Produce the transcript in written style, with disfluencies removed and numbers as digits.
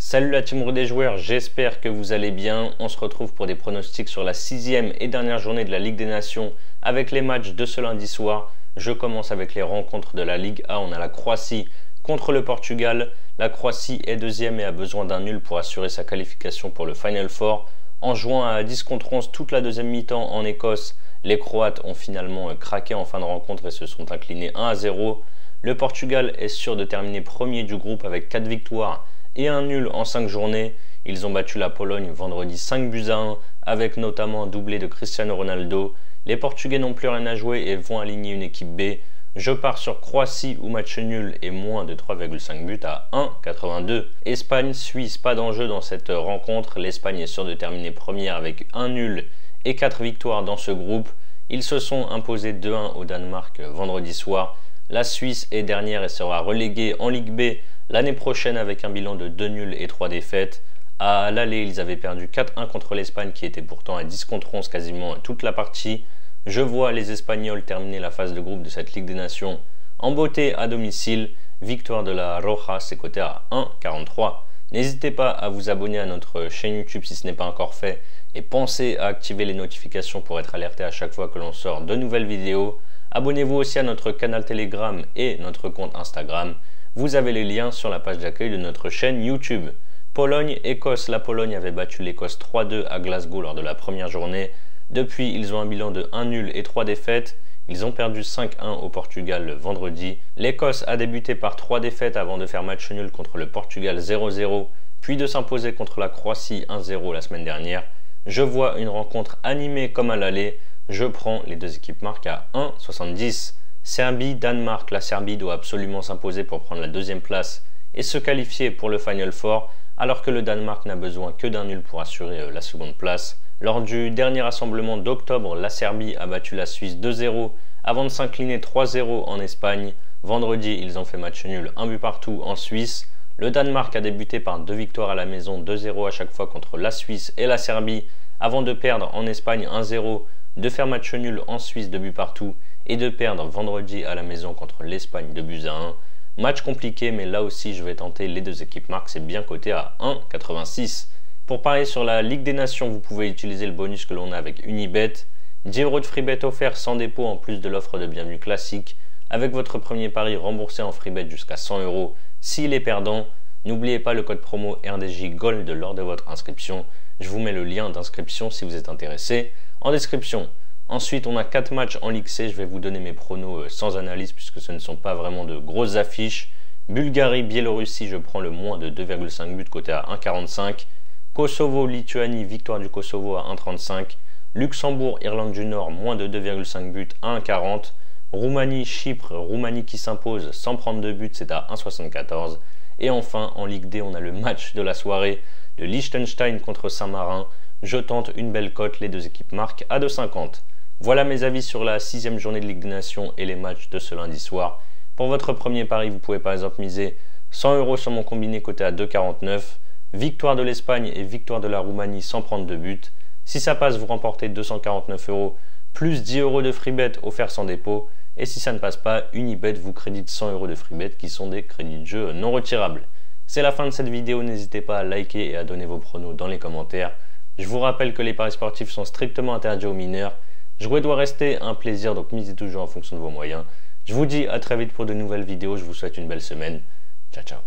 Salut la team des joueurs, j'espère que vous allez bien. On se retrouve pour des pronostics sur la 6e et dernière journée de la Ligue des Nations avec les matchs de ce lundi soir. Je commence avec les rencontres de la Ligue A. On a la Croatie contre le Portugal. La Croatie est deuxième et a besoin d'un nul pour assurer sa qualification pour le Final Four. En jouant à 10 contre 11 toute la deuxième mi-temps en Écosse, les Croates ont finalement craqué en fin de rencontre et se sont inclinés 1-0. Le Portugal est sûr de terminer premier du groupe avec 4 victoires et un nul en 5 journées. Ils ont battu la Pologne vendredi 5-1 avec notamment un doublé de Cristiano Ronaldo. Les Portugais n'ont plus rien à jouer et vont aligner une équipe B. Je pars sur Croatie ou match nul et moins de 3,5 buts à 1,82. Espagne-Suisse, pas d'enjeu dans cette rencontre. L'Espagne est sûre de terminer première avec un nul et 4 victoires dans ce groupe. Ils se sont imposés 2-1 au Danemark vendredi soir. La Suisse est dernière et sera reléguée en Ligue B l'année prochaine avec un bilan de 2 nuls et 3 défaites. À l'aller, ils avaient perdu 4-1 contre l'Espagne qui était pourtant à 10 contre 11 quasiment toute la partie. Je vois les Espagnols terminer la phase de groupe de cette Ligue des Nations en beauté à domicile. Victoire de la Roja, c'est coté à 1,43. N'hésitez pas à vous abonner à notre chaîne YouTube si ce n'est pas encore fait et pensez à activer les notifications pour être alerté à chaque fois que l'on sort de nouvelles vidéos. Abonnez-vous aussi à notre canal Telegram et notre compte Instagram. Vous avez les liens sur la page d'accueil de notre chaîne YouTube. Pologne-Écosse. La Pologne avait battu l'Écosse 3-2 à Glasgow lors de la première journée. Depuis, ils ont un bilan de 1 nul et 3 défaites. Ils ont perdu 5-1 au Portugal le vendredi. L'Écosse a débuté par 3 défaites avant de faire match nul contre le Portugal 0-0, puis de s'imposer contre la Croatie 1-0 la semaine dernière. Je vois une rencontre animée comme à l'aller. Je prends les deux équipes marques à 1,70. Serbie-Danemark. La Serbie doit absolument s'imposer pour prendre la deuxième place et se qualifier pour le Final Four, alors que le Danemark n'a besoin que d'un nul pour assurer la seconde place. Lors du dernier rassemblement d'octobre, la Serbie a battu la Suisse 2-0 avant de s'incliner 3-0 en Espagne. Vendredi, ils ont fait match nul, un but partout en Suisse. Le Danemark a débuté par 2 victoires à la maison, 2-0 à chaque fois contre la Suisse et la Serbie, avant de perdre en Espagne 1-0, de faire match nul en Suisse 2 buts partout et de perdre vendredi à la maison contre l'Espagne 2-1. Match compliqué, mais là aussi je vais tenter les deux équipes marques, c'est bien coté à 1,86. Pour parier sur la Ligue des Nations, vous pouvez utiliser le bonus que l'on a avec Unibet. 10 € de free bet offert sans dépôt en plus de l'offre de bienvenue classique. Avec votre premier pari remboursé en free bet jusqu'à 100 € s'il est perdant. N'oubliez pas le code promo RDJ Gold lors de votre inscription. Je vous mets le lien d'inscription si vous êtes intéressé en description. Ensuite, on a 4 matchs en Ligue C. Je vais vous donner mes pronos sans analyse puisque ce ne sont pas vraiment de grosses affiches. Bulgarie, Biélorussie, je prends le moins de 2,5 buts coté à 1,45. Kosovo, Lituanie, victoire du Kosovo à 1,35. Luxembourg, Irlande du Nord, moins de 2,5 buts à 1,40. Roumanie, Chypre, Roumanie qui s'impose sans prendre de buts, c'est à 1,74. Et enfin, en Ligue D, on a le match de la soirée de Liechtenstein contre Saint-Marin. Je tente une belle cote, les deux équipes marquent à 2,50. Voilà mes avis sur la 6e journée de Ligue des Nations et les matchs de ce lundi soir. Pour votre premier pari, vous pouvez par exemple miser 100 € sur mon combiné coté à 2,49. Victoire de l'Espagne et victoire de la Roumanie sans prendre de but. Si ça passe, vous remportez 249 € plus 10 € de free bet offert sans dépôt. Et si ça ne passe pas, Unibet vous crédite 100 € de free bet qui sont des crédits de jeu non retirables. C'est la fin de cette vidéo, n'hésitez pas à liker et à donner vos pronos dans les commentaires. Je vous rappelle que les paris sportifs sont strictement interdits aux mineurs. Jouer doit rester un plaisir, donc misez toujours en fonction de vos moyens. Je vous dis à très vite pour de nouvelles vidéos, je vous souhaite une belle semaine. Ciao ciao.